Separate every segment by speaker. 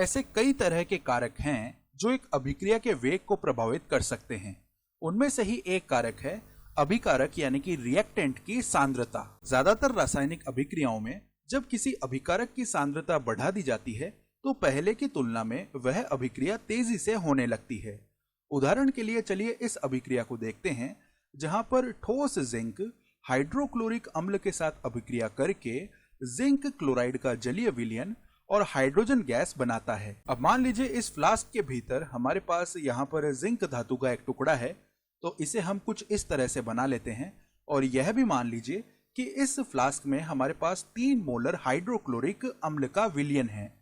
Speaker 1: ऐसे कई तरह के कारक हैं जो एक अभिक्रिया के वेग को प्रभावित कर सकते हैं। उनमें से ही एक कारक है अभिकारक यानी कि रिएक्टेंट की सांद्रता। ज्यादातर रासायनिक अभिक्रियाओं में जब किसी अभिकारक की सांद्रता बढ़ा दी जाती है तो पहले की तुलना में वह अभिक्रिया तेजी से होने लगती है। उदाहरण के लिए चलिए इस अभिक्रिया को देखते हैं, जहां पर ठोस जिंक हाइड्रोक्लोरिक अम्ल के साथ अभिक्रिया करके जिंक क्लोराइड का जलीय विलयन और हाइड्रोजन गैस बनाता है। अब मान लीजिए इस फ्लास्क के भीतर हमारे पास यहाँ पर जिंक धातु का एक टुकड़ा है, तो इसे हम कुछ इस तरह से बना लेते हैं। और यह भी मान लीजिए कि इस फ्लास्क में हमारे पास 3 मोलर हाइड्रोक्लोरिक अम्ल का विलयन है।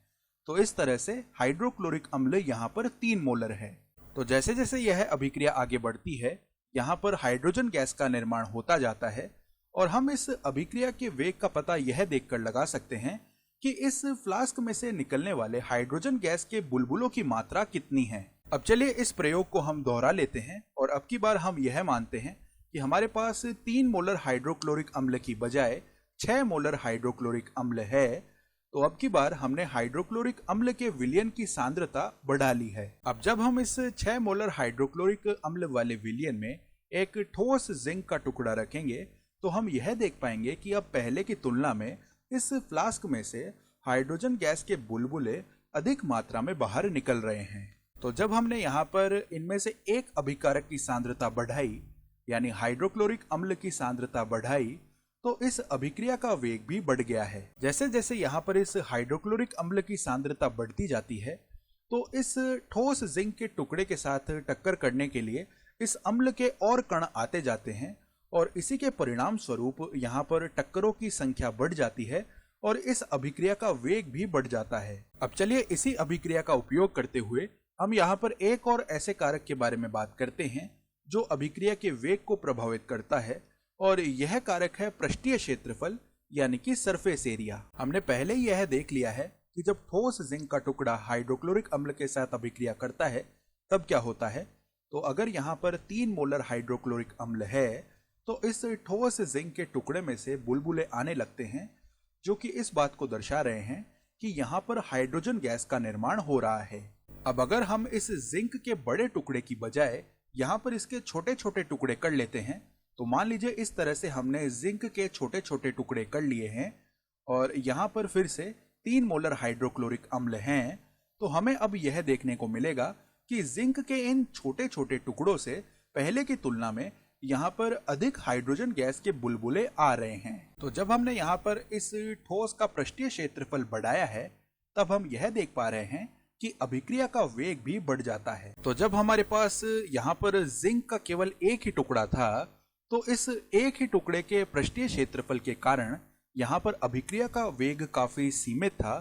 Speaker 1: तो इस तरह से हाइड्रोक्लोरिक अम्ल यहाँ पर 3 मोलर है। तो जैसे जैसे यह अभिक्रिया आगे बढ़ती है, यहाँ पर हाइड्रोजन गैस का निर्माण होता जाता है और हम इस अभिक्रिया के वेग का पता यह देखकर लगा सकते हैं कि इस फ्लास्क में से निकलने वाले हाइड्रोजन गैस के बुलबुलों की मात्रा कितनी है। अब चलिए इस प्रयोग को हम दोहरा लेते हैं और अब की बार हम यह मानते हैं कि हमारे पास 3 मोलर हाइड्रोक्लोरिक अम्ल की बजाय 6 मोलर हाइड्रोक्लोरिक अम्ल है। तो अब की बार हमने हाइड्रोक्लोरिक अम्ल के विलयन की सांद्रता बढ़ा ली है। अब जब हम इस 6 मोलर हाइड्रोक्लोरिक अम्ल वाले विलयन में एक ठोस जिंक का टुकड़ा रखेंगे तो हम यह देख पाएंगे कि अब पहले की तुलना में इस फ्लास्क में से हाइड्रोजन गैस के बुलबुले अधिक मात्रा में बाहर निकल रहे हैं। तो जब हमने यहाँ पर इनमें से एक अभिकारक की सांद्रता बढ़ाई, यानी हाइड्रोक्लोरिक अम्ल की सांद्रता बढ़ाई, तो इस अभिक्रिया का वेग भी बढ़ गया है। जैसे जैसे यहाँ पर इस हाइड्रोक्लोरिक अम्ल की सांद्रता बढ़ती जाती है तो इस ठोस जिंक के टुकड़े के साथ टक्कर करने के लिए इस अम्ल के और कण आते जाते हैं और इसी के परिणाम स्वरूप यहाँ पर टक्करों की संख्या बढ़ जाती है और इस अभिक्रिया का वेग भी बढ़ जाता है। अब चलिए इसी अभिक्रिया का उपयोग करते हुए हम यहाँ पर एक और ऐसे कारक के बारे में बात करते हैं जो अभिक्रिया के वेग को प्रभावित करता है, और यह कारक है पृष्ठीय क्षेत्रफल यानी कि सरफेस एरिया। हमने पहले ही यह देख लिया है कि जब ठोस जिंक का टुकड़ा हाइड्रोक्लोरिक अम्ल के साथ अभिक्रिया करता है तब क्या होता है। तो अगर यहाँ पर 3 मोलर हाइड्रोक्लोरिक अम्ल है तो इस ठोस जिंक के टुकड़े में से बुलबुले आने लगते हैं, जो कि इस बात को दर्शा रहे हैं कि यहाँ पर हाइड्रोजन गैस का निर्माण हो रहा है। अब अगर हम इस जिंक के बड़े टुकड़े की बजाय यहाँ पर इसके छोटे छोटे टुकड़े कर लेते हैं, तो मान लीजिए इस तरह से हमने जिंक के छोटे छोटे टुकड़े कर लिए हैं और यहाँ पर फिर से 3 मोलर हाइड्रोक्लोरिक अम्ल हैं, तो हमें अब यह देखने को मिलेगा कि जिंक के इन छोटे छोटे टुकड़ों से पहले की तुलना में यहाँ पर अधिक हाइड्रोजन गैस के बुलबुले आ रहे हैं। तो जब हमने यहाँ पर इस ठोस का पृष्ठीय क्षेत्रफल बढ़ाया है तब हम यह देख पा रहे हैं कि अभिक्रिया का वेग भी बढ़ जाता है। तो जब हमारे पास यहाँ पर जिंक का केवल एक ही टुकड़ा था तो इस एक ही टुकड़े के पृष्ठीय क्षेत्रफल के कारण यहाँ पर अभिक्रिया का वेग काफी सीमित था,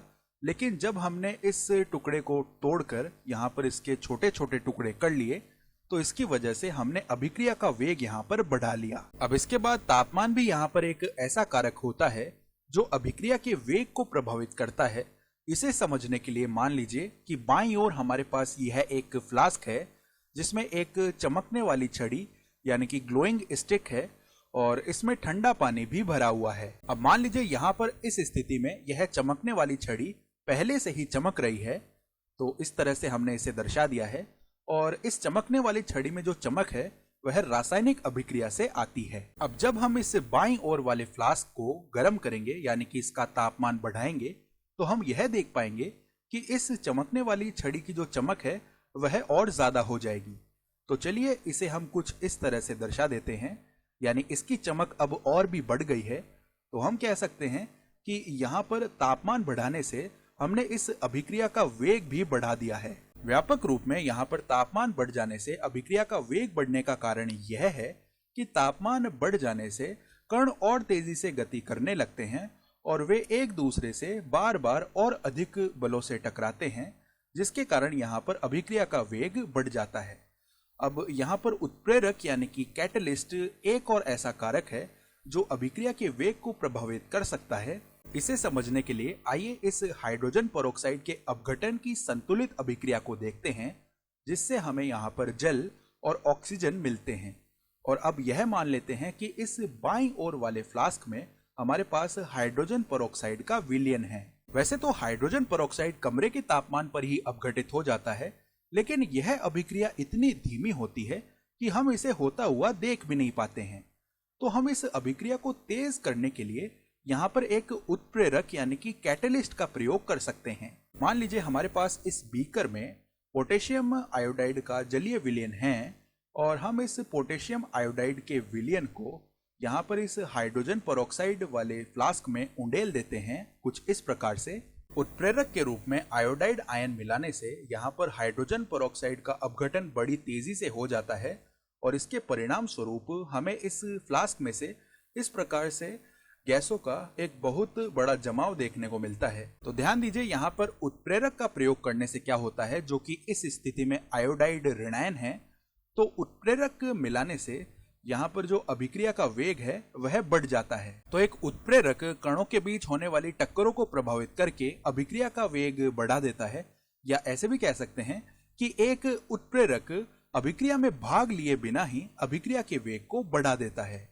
Speaker 1: लेकिन जब हमने इस टुकड़े को तोड़कर यहाँ पर इसके छोटे छोटे टुकड़े कर लिए तो इसकी वजह से हमने अभिक्रिया का वेग यहाँ पर बढ़ा लिया। अब इसके बाद तापमान भी यहाँ पर एक ऐसा कारक होता है जो अभिक्रिया के वेग को प्रभावित करता है। इसे समझने के लिए मान लीजिए कि बाईं ओर हमारे पास यह एक फ्लास्क है जिसमें एक चमकने वाली छड़ी यानी कि ग्लोइंग स्टिक है और इसमें ठंडा पानी भी भरा हुआ है। अब मान लीजिए यहाँ पर इस स्थिति में यह चमकने वाली छड़ी पहले से ही चमक रही है, तो इस तरह से हमने इसे दर्शा दिया है। और इस चमकने वाली छड़ी में जो चमक है वह रासायनिक अभिक्रिया से आती है। अब जब हम इस बाईं ओर वाले फ्लास्क को गर्म करेंगे यानी कि इसका तापमान बढ़ाएंगे तो हम यह देख पाएंगे कि इस चमकने वाली छड़ी की जो चमक है वह और ज्यादा हो जाएगी। तो चलिए इसे हम कुछ इस तरह से दर्शा देते हैं, यानी इसकी चमक अब और भी बढ़ गई है। तो हम कह सकते हैं कि यहाँ पर तापमान बढ़ाने से हमने इस अभिक्रिया का वेग भी बढ़ा दिया है। व्यापक रूप में यहाँ पर तापमान बढ़ जाने से अभिक्रिया का वेग बढ़ने का कारण यह है कि तापमान बढ़ जाने से कण और तेजी से गति करने लगते हैं और वे एक दूसरे से बार बार और अधिक बलों से टकराते हैं, जिसके कारण यहाँ पर अभिक्रिया का वेग बढ़ जाता है। अब यहाँ पर उत्प्रेरक यानी कि कैटलिस्ट एक और ऐसा कारक है जो अभिक्रिया के वेग को प्रभावित कर सकता है। इसे समझने के लिए आइए इस हाइड्रोजन पेरोक्साइड के अपघटन की संतुलित अभिक्रिया को देखते हैं, जिससे हमें यहाँ पर जल और ऑक्सीजन मिलते हैं। और अब यह मान लेते हैं कि इस बाईं ओर वाले फ्लास्क में हमारे पास हाइड्रोजन पेरोक्साइड का विलयन है। वैसे तो हाइड्रोजन पेरोक्साइड कमरे के तापमान पर ही अपघटित हो जाता है, लेकिन यह अभिक्रिया इतनी धीमी होती है कि हम इसे होता हुआ देख भी नहीं पाते हैं। तो हम इस अभिक्रिया को तेज करने के लिए यहाँ पर एक उत्प्रेरक यानी कि कैटलिस्ट का प्रयोग कर सकते हैं। मान लीजिए हमारे पास इस बीकर में पोटेशियम आयोडाइड का जलीय विलयन है और हम इस पोटेशियम आयोडाइड के विलयन को यहाँ पर इस हाइड्रोजन पेरोक्साइड वाले फ्लास्क में उंडेल देते हैं कुछ इस प्रकार से। उत्प्रेरक के रूप में आयोडाइड आयन मिलाने से यहाँ पर हाइड्रोजन पेरोक्साइड का अपघटन बड़ी तेजी से हो जाता है और इसके परिणाम स्वरूप हमें इस फ्लास्क में से इस प्रकार से गैसों का एक बहुत बड़ा जमाव देखने को मिलता है। तो ध्यान दीजिए यहाँ पर उत्प्रेरक का प्रयोग करने से क्या होता है, जो कि इस स्थिति में आयोडाइड ऋणायन है। तो उत्प्रेरक मिलाने से यहाँ पर जो अभिक्रिया का वेग है वह बढ़ जाता है। तो एक उत्प्रेरक कणों के बीच होने वाली टक्करों को प्रभावित करके अभिक्रिया का वेग बढ़ा देता है, या ऐसे भी कह सकते हैं कि एक उत्प्रेरक अभिक्रिया में भाग लिए बिना ही अभिक्रिया के वेग को बढ़ा देता है।